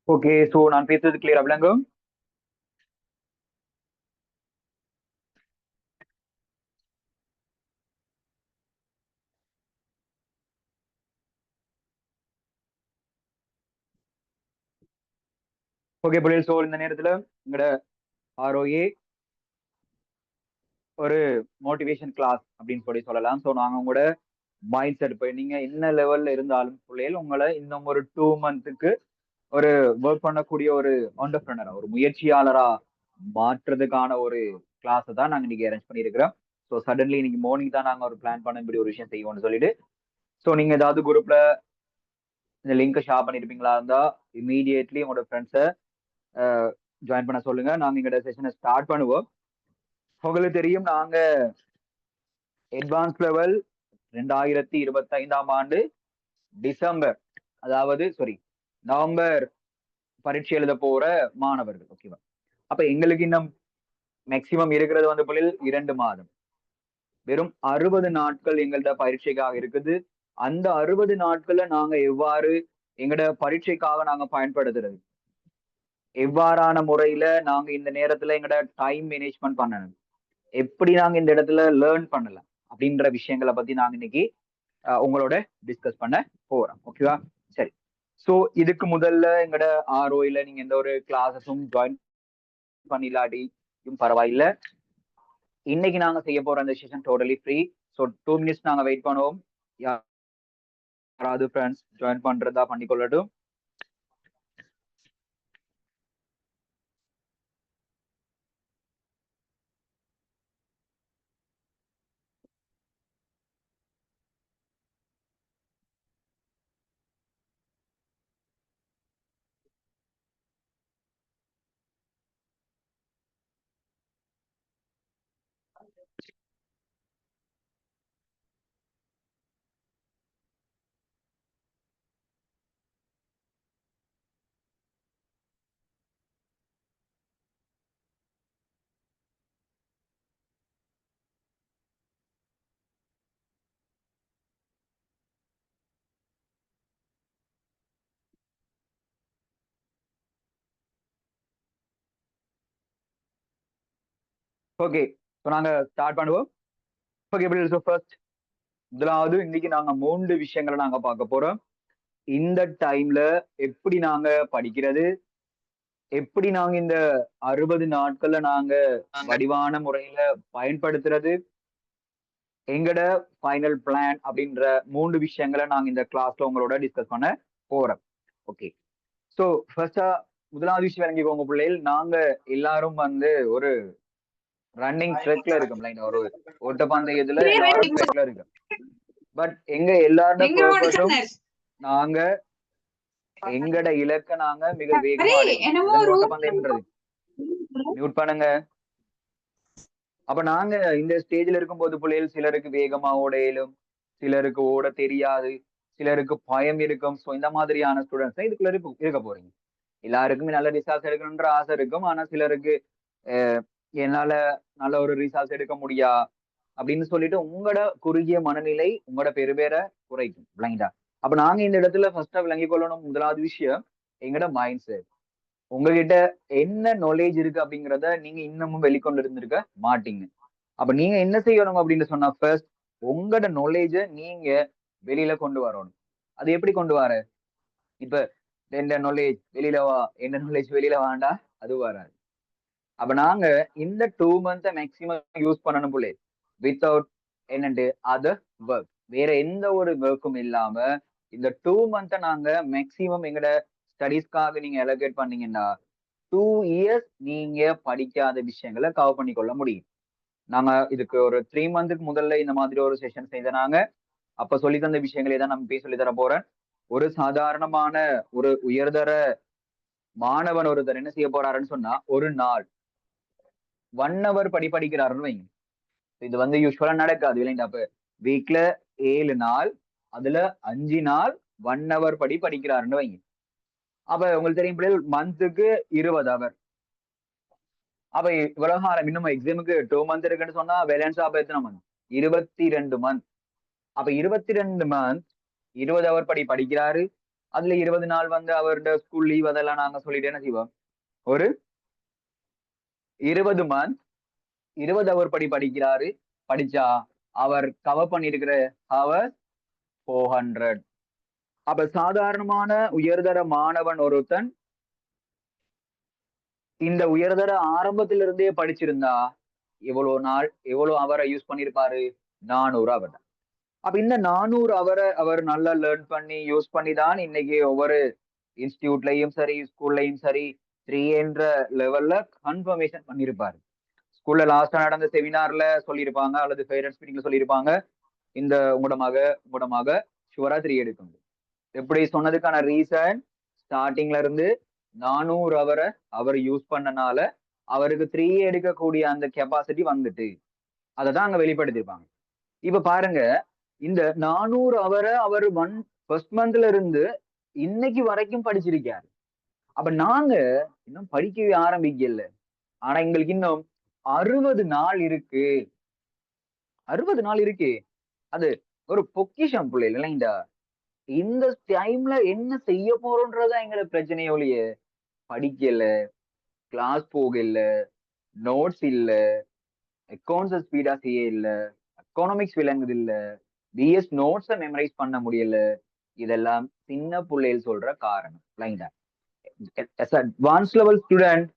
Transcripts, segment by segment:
Okay, so நான் பேசுறது கிளியரா விளங்கும்? ஓகே புரியல். ஸோ இந்த நேரத்துல எங்களோட ஆர்ஓஏ ஒரு மோட்டிவேஷன் கிளாஸ் அப்படின்னு சொல்லலாம். ஸோ நாங்க உங்களோட மைண்ட் செட் போய் நீங்க என்ன லெவல்ல இருந்தாலும் பிள்ளைகள் உங்களை இன்னும் ஒரு 2 மந்த்துக்கு ஒரு ஒர்க் பண்ணக்கூடிய ஒரு ஆண்டர்பிரினரா ஒரு முயற்சியாளரா மாற்றுறதுக்கான ஒரு கிளாஸை தான் நாங்க இன்னைக்கு அரேஞ்ச் பண்ணியிருக்கிறோம். ஸோ சடன்லி இன்னைக்கு மார்னிங் தான் நாங்க ஒரு பிளான் பண்ண இப்படி ஒரு விஷயம் செய்வோம்னு சொல்லிட்டு. ஸோ நீங்க ஏதாவது குரூப்ல இந்த லிங்க் ஷேர் பண்ணிருப்பீங்களா இருந்தா இமீடியட்லி உங்களோட ஃப்ரெண்ட்ஸை ஜாயின் பண்ண சொல்லுங்க. நாங்க எங்களோட செஷனை ஸ்டார்ட் பண்ணுவோம். உங்களுக்கு தெரியும் நாங்க அட்வான்ஸ் லெவல் 2025 டிசம்பர், அதாவது சாரி நவம்பர் பரீட்சை எழுத போற மாணவர்கள். ஓகேவா? அப்ப எங்களுக்கு இன்னும் மேக்சிமம் இருக்கிறது வந்து பிள்ளைகள் 2 மாதம். வெறும் 60 நாட்கள் எங்கள்ட பரீட்சைக்காக இருக்குது. அந்த 60 நாட்கள்ல நாங்க எவ்வாறு எங்கட பரீட்சைக்காக நாங்க பயன்படுத்துறது, எவ்வாறான முறையில நாங்க இந்த நேரத்துல எங்கட டைம் மேனேஜ்மெண்ட் பண்ணணும், எப்படி நாங்க இந்த இடத்துல லேர்ன் பண்ணலாம் அப்படின்ற விஷயங்களை பத்தி நாங்க இன்னைக்கு உங்களோட டிஸ்கஸ் பண்ண போறோம். ஓகேவா? சரி. சோ இதுக்கு முதல்ல எங்கட ஆர்ஓல நீங்க எந்த ஒரு கிளாஸஸும் ஜாயின் பண்ணிலாட்டியும் பரவாயில்ல. இன்னைக்கு நாங்க செய்ய போற அந்த session totally free. So 2 minutes நாங்க வெயிட் பண்ணுவோம். யாராவது ஃப்ரெண்ட்ஸ் ஜாயின் பண்றதா பண்ணிக்கொள்ளட்டும். ஓகே, ஸோ நாங்க ஸ்டார்ட் பண்ணுவோம். ஓகே, ஸோ ஃபர்ஸ்ட் முதலாவது இன்னைக்கு நாங்க 3 விஷயங்களை நாங்க பார்க்க போறோம். இந்த டைம்ல எப்படி நாங்க படிக்கிறது, எப்படி நாங்க இந்த 60 நாட்கள்ல நாங்க வடிவான முறையில பயன்படுத்துறது, எங்கட ஃபைனல் பிளான் அப்படின்ற 3 விஷயங்களை நாங்க இந்த கிளாஸ்ல உங்களோட டிஸ்கஸ் பண்ண போறோம். ஓகே, ஸோ ஃபர்ஸ்டா முதலாவது விஷயம் விளங்கிக்கோங்க பிள்ளைகள். நாங்க எல்லாரும் வந்து ஒரு ரன்னிங் ட்ரெக்ல இருக்கும், லைன் ஒரு ஓட்டப்பந்தயத்துல எல்லாரும் ட்ரெக்ல இருக்கு. பட் எங்க எல்லாரோட பர்பஸும் நாங்க எங்கட இலக்க நாங்க மிக வேகமா அடையணும். அதுதான் ஓட்டப்பந்தயம்ன்றது. மியூட் பண்ணுங்க. அப்ப நாங்க இந்த ஸ்டேஜ்ல இருக்கும்போது பிள்ளைகள் சிலருக்கு வேகமா ஓட இயலும், சிலருக்கு ஓட தெரியாது, சிலருக்கு பயம் இருக்கும். ஸோ இந்த மாதிரியான ஸ்டூடெண்ட்ஸ் இதுக்குள்ள இருக்க போறீங்க. எல்லாருக்குமே நல்ல ரிசல்ட்ஸ் எடுக்கணும்ன்ற ஆசை இருக்கும். ஆனா சிலருக்கு என்னால நல்ல ஒரு ரிசல்ட்ஸ் எடுக்க முடியா அப்படின்னு சொல்லிட்டு உங்களோட குறுகிய மனநிலை உங்களோட பெருபேரை குறைக்கும். விளங்கிட்டா? அப்ப நாங்க இந்த இடத்துல ஃபர்ஸ்டா விளங்கி கொள்ளணும். முதலாவது விஷயம் எங்கட மைண்ட் செட். உங்ககிட்ட என்ன நாலேஜ் இருக்கு அப்படிங்கிறத நீங்க இன்னமும் வெளிக்கொண்டு இருந்திருக்க மாட்டீங்க. அப்ப நீங்க என்ன செய்யணும் அப்படின்னு சொன்னா, ஃபர்ஸ்ட் உங்களோட நாலேஜ நீங்க வெளியில கொண்டு வரணும். அது எப்படி கொண்டு வர? இப்ப என்ன நாலேஜ் வெளியில வா, என்ன நாலேஜ் வெளியில வாண்டா, அது வராது. அப்ப நாங்க இந்த 2 மந்த் மேக்சிமம் யூஸ் பண்ணணும் புள்ளே. வித்தவுட் என்னண்டு அதர் ஒர்க், வேற எந்த ஒரு ஒர்க்கும் இல்லாம இந்த 2 மந்த் நாங்க மேக்சிமம் எங்கட ஸ்டடீஸ்க்காக நீங்க அலோகேட் பண்ணீங்கன்னா 2 இயர்ஸ் நீங்க படிக்காத விஷயங்களை கவர் பண்ணி கொள்ள முடியும். நாங்க இதுக்கு ஒரு 3 மந்த்துக்கு முதல்ல இந்த மாதிரி ஒரு செஷன் செய்தனாங்க. அப்ப சொல்லி தந்த விஷயங்களே தான் நம்ம சொல்லி தர போறேன். ஒரு சாதாரணமான ஒரு உயர்தர மாணவன் ஒருத்தர் என்ன செய்ய போறாருன்னு சொன்னா, ஒரு நாள் 1 hour படிக்கிறாருன்னு வைங்க. இது வந்து யூஸ்வலா நடக்காது இல்லைங்களா? அப்ப வீக்ல 7 நாள், அதுல 5 நாள் 1 hour படிக்கிறாருன்னு வைங்க. அப்ப உங்களுக்கு தெரியும் பிள்ளைகள் மந்த்துக்கு 20 hour. அப்ப இவ்வளவு காலம் இன்னும் எக்ஸாமுக்கு 2 மந்த் இருக்குன்னு சொன்னா பேலன்ஸ் அப்ப எத்தனை மந்த்? 22 மந்த். அப்ப 22 மந்த் 20 hour படிக்கிறாரு. அதுல 20 நாள் வந்து அவருடைய ஸ்கூல் லீவ் அதெல்லாம் நாங்க சொல்லிட்டு என்ன செய்வோம், ஒரு 20 மந்த் 20 அவர் படிக்கிறாரு. படிச்சா அவர் கவர் பண்ணிருக்கிற அவர் 400. அப்ப சாதாரணமான உயர்தர மாணவன் ஒருத்தன் இந்த உயர்தர ஆரம்பத்திலிருந்தே படிச்சிருந்தா எவ்வளவு நாள் எவ்வளவு அவரை யூஸ் பண்ணிருப்பாரு, 400 அவர். அப்ப இந்த 400 அவரை அவர் நல்லா லேர்ன் பண்ணி யூஸ் பண்ணி தான் இன்னைக்கு ஒவ்வொரு இன்ஸ்டிடியூட்லயும் சரி ஸ்கூல்லயும் சரி 3 என்ற லெவல்ல கன்ஃபர்மேஷன் பண்ணிருப்பாரு. ஸ்கூல்ல லாஸ்டா நடந்த செமினார்ல சொல்லியிருப்பாங்க அல்லது பேரண்ட்ஸ் மீட்டிங்ல சொல்லியிருப்பாங்க, இந்த உங்களோட மக ஷுவரா 3 எடுக்கும். எப்படி சொன்னதுக்கான ரீசன், ஸ்டார்டிங்ல இருந்து 400 அவரை அவர் யூஸ் பண்ணனால அவருக்கு 3 எடுக்கக்கூடிய அந்த கெப்பாசிட்டி வந்துட்டு அததான் அங்க வெளிப்படுத்திருப்பாங்க. இப்ப பாருங்க, இந்த 400 அவரை அவர் ஃபர்ஸ்ட் மந்த்ல இருந்து இன்னைக்கு வரைக்கும் படிச்சிருக்காரு. அப்ப நாங்க இன்னும் படிக்கவே ஆரம்பிக்கல. ஆனா எங்களுக்கு இன்னும் 60 நாள் இருக்கு. 60 நாள் இருக்கு. அது ஒரு பொக்கிஷம் பிள்ளைகள் இல்லைங்களா? இந்த டைம்ல என்ன செய்ய போறோம்ன்றதா எங்களுக்கு பிரச்சனையே ஒழிய, படிக்கல, கிளாஸ் போகல, நோட்ஸ் இல்ல, அக்கவுண்ட்ஸ் ஸ்பீடா செய்ய இல்ல, எக்கனாமிக்ஸ் விளங்குது இல்ல, பிஎஸ் நோட்ஸ மெமரைஸ் பண்ண முடியல. இதெல்லாம் சின்ன பிள்ளைகள் சொல்ற காரணம் இல்லைங்களா? அட்வான்ஸ் லெவல் ஸ்டூடெண்ட்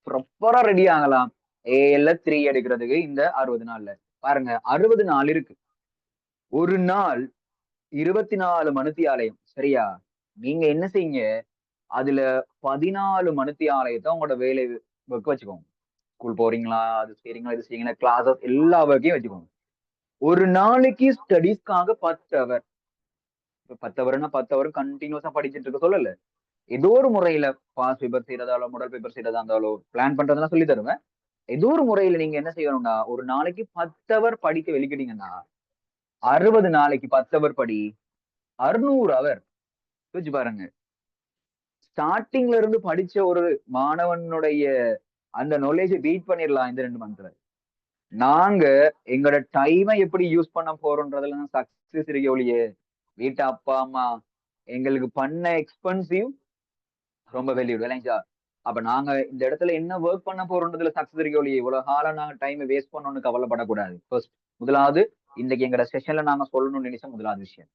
ப்ராப்பரா ரெடி ஆகலாம் ஏஎல்ல 3 எடுக்கிறதுக்கு இந்த 60 நாள்ல. பாருங்க 60 நாள் இருக்கு. ஒரு நாள் 24 மணித்தியாலயம் சரியா? நீங்க என்ன செய்யுங்க, அதுல 14 மணித்தியாலயத்தை உங்களோட வேலை ஒர்க் வச்சுக்கோங்க. ஸ்கூல் போறீங்களா, அது செய்றீங்களா, இது செய்யுங்களா, கிளாஸஸ் எல்லா ஒர்க்கையும் வச்சுக்கோங்க. ஒரு நாளைக்கு ஸ்டடீஸ்க்காக 10 அவர். 10 அவர்னா 10 அவர் கண்டினியூஸா படிச்சுட்டு இருக்க சொல்லல. ஏதோ ஒரு முறையில பாஸ் பேப்பர் செய்யறதாலோ மாடல் பேப்பர் செய்யறதா இருந்தாலோ பிளான் பண்றதெல்லாம் சொல்லி தருவேன். ஏதோ ஒரு முறையில நீங்க என்ன செய்யணும்னா, ஒரு நாளைக்கு 10 அவர் படிக்க வெளிக்கிட்டீங்கன்னா 60 நாளைக்கு 10 அவர் படி, 600 அவர். யோசிச்சு பாருங்க. ஸ்டார்டிங்ல இருந்து படிச்ச ஒரு மாணவனுடைய அந்த நாலேஜ் பீட் பண்ணிடலாம் இந்த 2 மந்த்ல. நாங்க எங்களோட டைமை எப்படி யூஸ் பண்ண போறோம்ன்றதுல சக்சஸ் இருக்க ஒழிய, வீட்டு அப்பா அம்மா எங்களுக்கு பண்ண எக்ஸ்பென்சிவ் ரொம்ப வேல்யூ இல்லைங்களா? அப்ப நாங்க இந்த இடத்துல என்ன ஒர்க் பண்ண போறோம்ன்றதுல சக்சஸ் இருக்க ஒழிய, இவ்வளவு காலம் நாங்க டைமை வேஸ்ட் பண்ணணும்னு கவலைப்படக்கூடாது. ஃபர்ஸ்ட் முதலாவது இன்னைக்கு எங்கட செஷன்ல நாங்க சொல்லணும்னு நினைச்ச முதலாவது விஷயம்.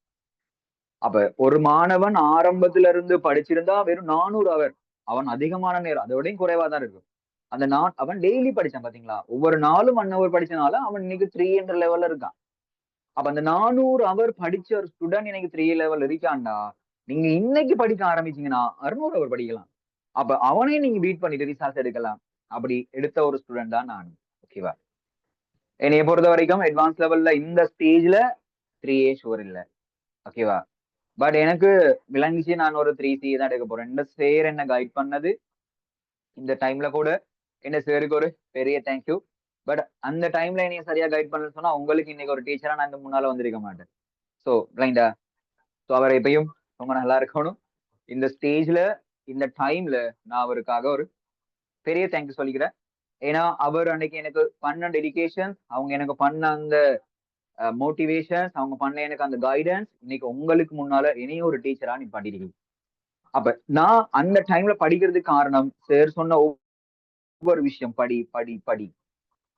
அப்ப ஒரு மாணவன் ஆரம்பத்துல இருந்து படிச்சிருந்தா வெறும் 400 அவர். அவன் அதிகமான நேரம் அதை விடையும் குறைவா தான் இருக்கும். அந்த அவன் டெய்லி படிச்சான் பாத்தீங்களா? ஒவ்வொரு நாளும் 1 அவர் படிச்சனால அவன் இன்னைக்கு 3 என்ற லெவல்ல இருக்கான். அப்ப அந்த 400 அவர் படிச்ச ஒரு ஸ்டூடெண்ட் இன்னைக்கு 3 லெவல் இருக்கான்டா. நீங்க இன்னைக்கு படிக்க ஆரம்பிச்சீங்கன்னா 600 அவர் படிக்கலாம். அப்ப அவனையும் நீங்க பீட் பண்ணிட்டு ரிசார்ட் எடுக்கலாம். அப்படி எடுத்த ஒரு ஸ்டூடெண்ட் தான் நான். ஓகேவா? என்னைய பொறுத்த வரைக்கும் அட்வான்ஸ் லெவல்ல இந்த ஸ்டேஜ்ல 3A ஷுவர் இல்ல. ஓகேவா? பட் எனக்கு விளங்கிச்சு நான் ஒரு 3C தான் எடுக்க போறேன். இந்த சேர் என்ன கைட் பண்ணது இந்த டைம்ல கூட என்ன சேருக்கு ஒரு பெரிய தேங்க்யூ. பட் அந்த டைம்ல என்னைய சரியா கைட் பண்ணலன்னு சொன்னா உங்களுக்கு இன்னைக்கு ஒரு டீச்சரா நான் இந்த முன்னால வந்திருக்க மாட்டேன். சோ பிளைண்டா. சோ அவர் எப்பயும் ரொம்ப நல்லா இருக்கணும். இந்த ஸ்டேஜ்ல இந்த டைம்ல நான் அவருக்காக ஒரு பெரிய தேங்க்யூ சொல்லிக்கிறேன். ஏன்னா அவர் அன்னைக்கு எனக்கு பண்ண டெடிகேஷன், அவங்க எனக்கு பண்ண அந்த மோட்டிவேஷன்ஸ், அவங்க பண்ண எனக்கு அந்த கைடன்ஸ் இன்னைக்கு உங்களுக்கு முன்னால இனியும் ஒரு டீச்சரா நீ பண்ணிருக்கீங்க. அப்ப நான் அந்த டைம்ல படிக்கிறதுக்கு காரணம் சார் சொன்ன ஒவ்வொரு விஷயம் படி படி படி.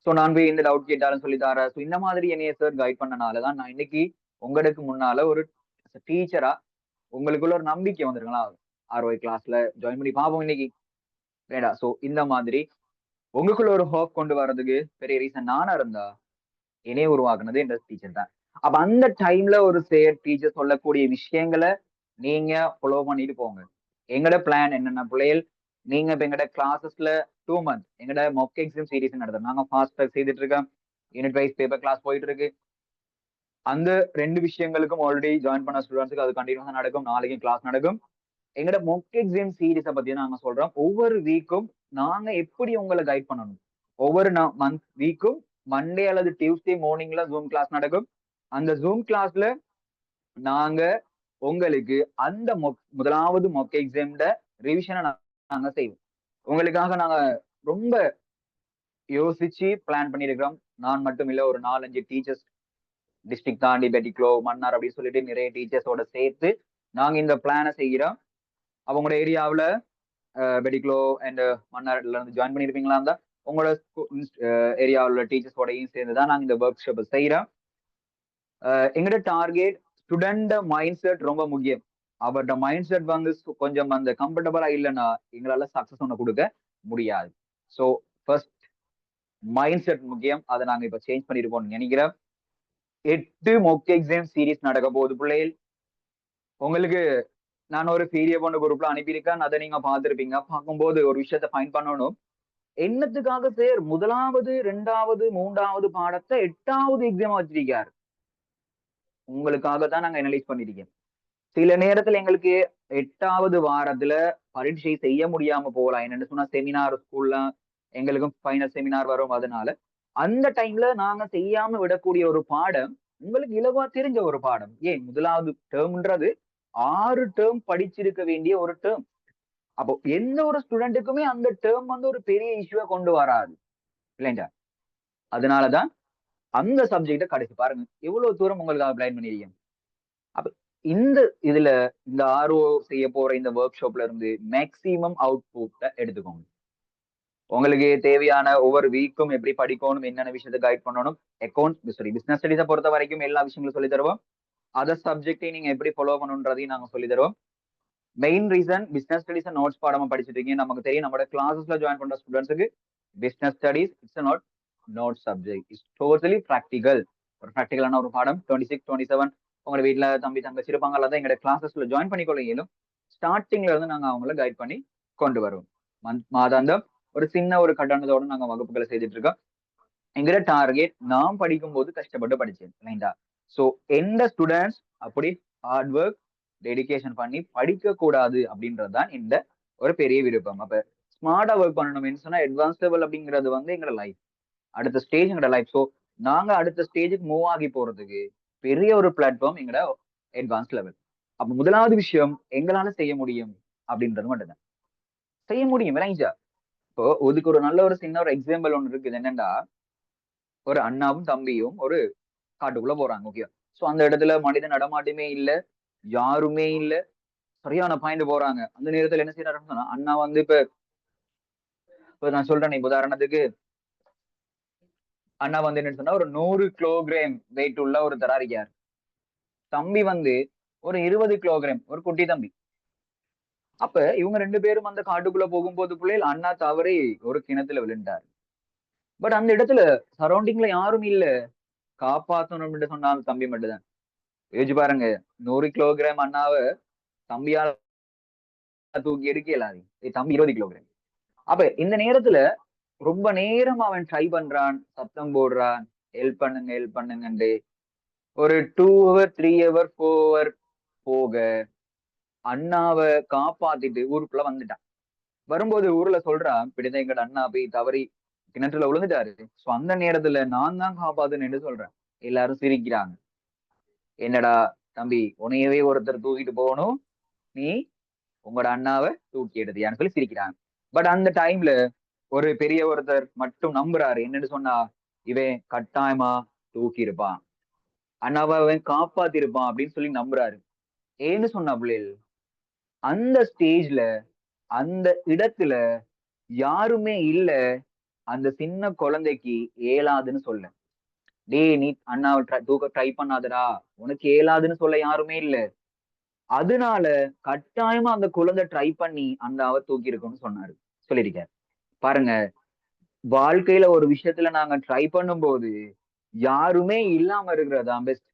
சோ நான் போய் எந்த டவுட் கேட்டாலும் சொல்லி தர. சோ இந்த மாதிரி என்னைய சார் கைட் பண்ணனாலதான் நான் இன்னைக்கு உங்களுக்கு முன்னால ஒரு டீச்சரா உங்களுக்குள்ள ஒரு நம்பிக்கை வந்துருங்களா, ROI கிளாஸ்ல ஜாயின் பண்ணி பாப்போம் இன்னைக்கு. வேடா சோ இந்த மாதிரி உங்களுக்குள்ள ஒரு ஹோப் கொண்டு வர்றதுக்கு பெரிய ரீசன் நானா இருந்தா என்னைய உருவாக்குனது இந்த டீச்சர் தான். அப்ப அந்த டைம்ல ஒரு டீச்சர் சொல்லக்கூடிய விஷயங்களை நீங்க ஃபாலோ பண்ணிட்டு போங்க. எங்கட பிளான் என்னென்ன பிள்ளைகள், நீங்க இப்ப எங்கட கிளாஸஸ்ல 2 மந்த் எங்கட மொக் எக்ஸாம் சீரிஸ் நடத்துறோம். நாங்க ஃபாஸ்ட் ட்ராக் செய்துட்டு இருக்கோம். யூனிட் வைஸ் பேப்பர் கிளாஸ் போயிட்டு இருக்கு. அந்த 2 விஷயங்களுக்கும் ஆல்ரெடி ஜாயின் பண்ண ஸ்டூடெண்ட்ஸ்க்கு அது கண்டினியூஸா நடக்கும். நாளைக்கும் கிளாஸ் நடக்கும். எங்கட மொக் எக்ஸாம் சீரிஸை பத்தி நாங்க சொல்றோம். ஒவ்வொரு வீக்கும் நாங்க எப்படி உங்களை கைட் பண்ணணும். ஒவ்வொரு வீக்கும் மண்டே அல்லது டியூஸ்டே மார்னிங்ல ஜூம் கிளாஸ் நடக்கும். அந்த ஜூம் கிளாஸ்ல நாங்க உங்களுக்கு அந்த முதலாவது மொக் எக்ஸாம்ல ரிவிஷனை நாங்க செய்வோம். உங்களுக்காக நாங்க ரொம்ப யோசிச்சு பிளான் பண்ணிருக்கிறோம். நான் மட்டும் இல்ல, ஒரு 4-5 டீச்சர்ஸ் டிஸ்ட்ரிக்ட் தாண்டி பெட்டிக்ளோ மன்னார் அப்படின்னு சொல்லிட்டு நிறைய டீச்சர்ஸோட சேர்த்து நாங்க இந்த பிளானை செய்கிறோம். அவங்களோட ஏரியாவுல பெடிக்ளோ அண்ட் மன்னார்ல இருந்து ஜாயின் பண்ணிருப்பீங்களா இருந்தா உங்களோட ஏரியாவில் உள்ள டீச்சர்ஸோடையும் சேர்ந்து தான் நாங்க இந்த ஒர்க் ஷாப்பை செய்யறோம். எங்களோட டார்கெட் ஸ்டூடெண்ட் மைண்ட் செட் ரொம்ப முக்கியம். அவரோட மைண்ட் செட் வந்து கொஞ்சம் அந்த கம்ஃபர்டபுளா இல்லைன்னா எங்களால சக்சஸ் ஒன்று கொடுக்க முடியாது. ஸோ ஃபர்ஸ்ட் மைண்ட் செட் முக்கியம். அதை நாங்க இப்ப சேஞ்ச் பண்ணிருக்கோம்னு நினைக்கிறேன். 8 மொக் எக்ஸாம் சீரீஸ் நடக்க போகுது பிள்ளைகள். உங்களுக்கு நான் ஒரு PDF ஒன்று குரூப்ல அனுப்பியிருக்கேன். அதை நீங்க பார்த்துருப்பீங்க. பார்க்கும்போது ஒரு விஷயத்த ஃபைன் பண்ணணும். என்னத்துக்காக சார் முதலாவது 2வது 3வது பாடத்தை 8வது எக்ஸாம் வச்சிருக்காரு? உங்களுக்காக தான் நாங்க அனலைஸ் பண்ணிருக்கோம். சில நேரத்துல எங்களுக்கு 8வது வாரத்துல பரீட்சை செய்ய முடியாம போகலாம். என்னன்னு சொன்னா செமினார் ஸ்கூல்ல எங்களுக்கும் ஃபைனல் செமினார் வரும். அதனால அந்த டைம்ல நாங்க செய்யாம விடக்கூடிய ஒரு பாடம் உங்களுக்கு இலவா தெரிஞ்ச ஒரு பாடம். ஏன் முதலாவது டேர்ம்ன்றது 6 டேர்ம் படிச்சிருக்க வேண்டிய ஒரு டேர்ம். அப்போ எந்த ஒரு ஸ்டூடெண்ட்டுக்குமே அந்த டேர்ம் வந்து ஒரு பெரிய இஷ்யூவை கொண்டு வராது இல்லைண்டா. அதனாலதான் அந்த சப்ஜெக்ட கடைசி பாருங்க எவ்வளவு தூரம் உங்களுக்கு பிளான் பண்ணிருக்கீங்க. அப்ப இந்த இதுல இந்த ஆர்ஓ செய்ய போற இந்த ஒர்க் ஷாப்ல இருந்து மேக்சிமம் அவுட்புட்டை எடுத்துக்கோங்க. உங்களுக்கு தேவையான ஒவ்வொரு வீக்கும் எப்படி படிக்கணும், என்னென்ன விஷயத்தை கைட் பண்ணணும், பிசினஸ் ஸ்டடிஸை பொறுத்த வரைக்கும் எல்லா விஷயங்களும் சொல்லி தருவோம். அதர் சப்ஜெக்டை நீங்க எப்படி ஃபாலோ பண்ணணுன்றதையும் நாங்க சொல்லி தருவோம். Main reason business studies notes பாடமா படிச்சுட்டு இருக்கீங்க. நமக்கு தெரியும் நம்மளோட கிளாஸஸ்ல ஜாயின் பண்ற ஸ்டூடெண்ட்ஸுக்கு business studies it's not note subject, it's totally practical. ஒரு ப்ராக்டிகலான ஒரு பாடம். 26, 27 உங்க வீட்டுல தம்பி தங்கச்சி இருப்பாங்க, அதான் எங்களோட கிளாஸஸ்ல ஜாயின் பண்ணிக்கொள்ள இயலும். ஸ்டார்டிங்ல இருந்து நாங்க அவங்கள கைட் பண்ணி கொண்டு வருவோம். மாதாந்தம் ஒரு சின்ன ஒரு கட்டணத்தோட நாங்க வகுப்புகளை செய்துட்டு இருக்கோம். எங்கிட்ட டார்கெட் நான் படிக்கும் போது கஷ்டப்பட்டு படிச்சேன் இல்லைங்களா. ஸோ எந்த ஸ்டூடெண்ட்ஸ் அப்படி ஹார்ட் ஒர்க் டெடிகேஷன் பண்ணி படிக்க கூடாது அப்படின்றதுதான் இந்த ஒரு பெரிய விருப்பம். அப்ப ஸ்மார்ட்டா ஒர்க் பண்ணணும் சொன்னா அட்வான்ஸ் லெவல் அப்படிங்கிறது வந்து எங்களோட லைஃப், அடுத்த ஸ்டேஜ் எங்களோட லைஃப். ஸோ நாங்க அடுத்த ஸ்டேஜுக்கு மூவ் ஆகி போறதுக்கு பெரிய ஒரு பிளாட்ஃபார்ம் எங்களோட அட்வான்ஸ் லெவல். அப்ப முதலாவது விஷயம் எங்களால செய்ய முடியும் அப்படின்றது மட்டும்தான். செய்ய முடியும் விளைஞ்சா. இப்போ இதுக்கு ஒரு நல்ல ஒரு சின்ன ஒரு எக்ஸாம்பிள் ஒன்று இருக்குது. என்னன்னா ஒரு அண்ணாவும் தம்பியும் ஒரு காட்டுக்குள்ள போறாங்க. ஓகே. சோ அந்த இடத்துல மனித நடமாட்டமே இல்ல, யாருமே இல்ல, சரியான பாயிண்ட் போறாங்க. அந்த நேரத்துல என்ன செய்யறாருன்னா அண்ணா வந்து இப்ப நான் சொல்றேன் உதாரணத்துக்கு அண்ணா வந்து என்ன சொன்னா ஒரு 100 கிலோகிராம் வெயிட் உள்ள ஒரு தராரிக்கார். தம்பி வந்து ஒரு 20 கிலோகிராம், ஒரு குட்டி தம்பி. அப்ப இவங்க 2 பேரும் அந்த காட்டுக்குள்ள போகும்போது பிள்ளைகள் அண்ணா தவறி ஒரு கிணத்துல விழுந்தார். பட் அந்த இடத்துல சரௌண்டிங்ல யாரும் இல்ல, காப்பாத்தணும்னு சொன்னாலும் தம்பி மட்டும்தான். யோசிச்சு பாருங்க, 100 கிலோகிராம் அண்ணாவை தம்பியால தூக்கி எடுக்க இயலாது. தம்பி 20 கிலோகிராம். அப்ப இந்த நேரத்துல ரொம்ப நேரம் அவன் ட்ரை பண்றான், சத்தம் போடுறான், ஹெல்ப் பண்ணுங்க ஹெல்ப் பண்ணுங்கன்ட்டு. ஒரு 2 ஹவர் 3 ஹவர் 4 ஹவர் போக அண்ணாவை காப்பாத்திட்டு ஊருக்குள்ள வந்துட்டான். வரும்போது ஊர்ல சொல்றான், இப்படிதான் எங்கட அண்ணா போய் தவறி கிணற்றுல விழுந்துட்டாரு. சோ அந்த நேரத்துல நான் தான் காப்பாத்துன்னு சொல்றேன். எல்லாரும் சிரிக்கிறாங்க. என்னடா தம்பி, உன்னையவே ஒருத்தர் தூக்கிட்டு போகணும், நீ உங்களோட அண்ணாவை தூக்கி எடுத்தியான்னு சொல்லி சிரிக்கிறாங்க. பட் அந்த டைம்ல ஒரு பெரிய ஒருத்தர் மட்டும் நம்புறாரு. என்னன்னு சொன்னா இவன் கட்டாயமா தூக்கி இருப்பான், அண்ணாவை அவன் காப்பாத்தி இருப்பான் அப்படின்னு சொல்லி நம்புறாரு. ஏன்னு சொன்னா பிள்ளைகள் அந்த ஸ்டேஜ்ல அந்த இடத்துல யாருமே இல்ல. அந்த சின்ன குழந்தைக்கு ஏலாதுன்னு சொல்ல, டேய் நீ அண்ணாவை தூக்க ட்ரை பண்ணாதடா, உனக்கு ஏலாதுன்னு சொல்ல யாருமே இல்ல. அதனால கட்டாயமா அந்த குழந்தை ட்ரை பண்ணி அந்த அவர் தூக்கி இருக்கும்னு சொன்னாரு, சொல்லியிருக்காரு. பாருங்க, வாழ்க்கையில ஒரு விஷயத்துல நாங்க ட்ரை பண்ணும்போது யாருமே இல்லாம இருக்கிறதா பெஸ்ட்.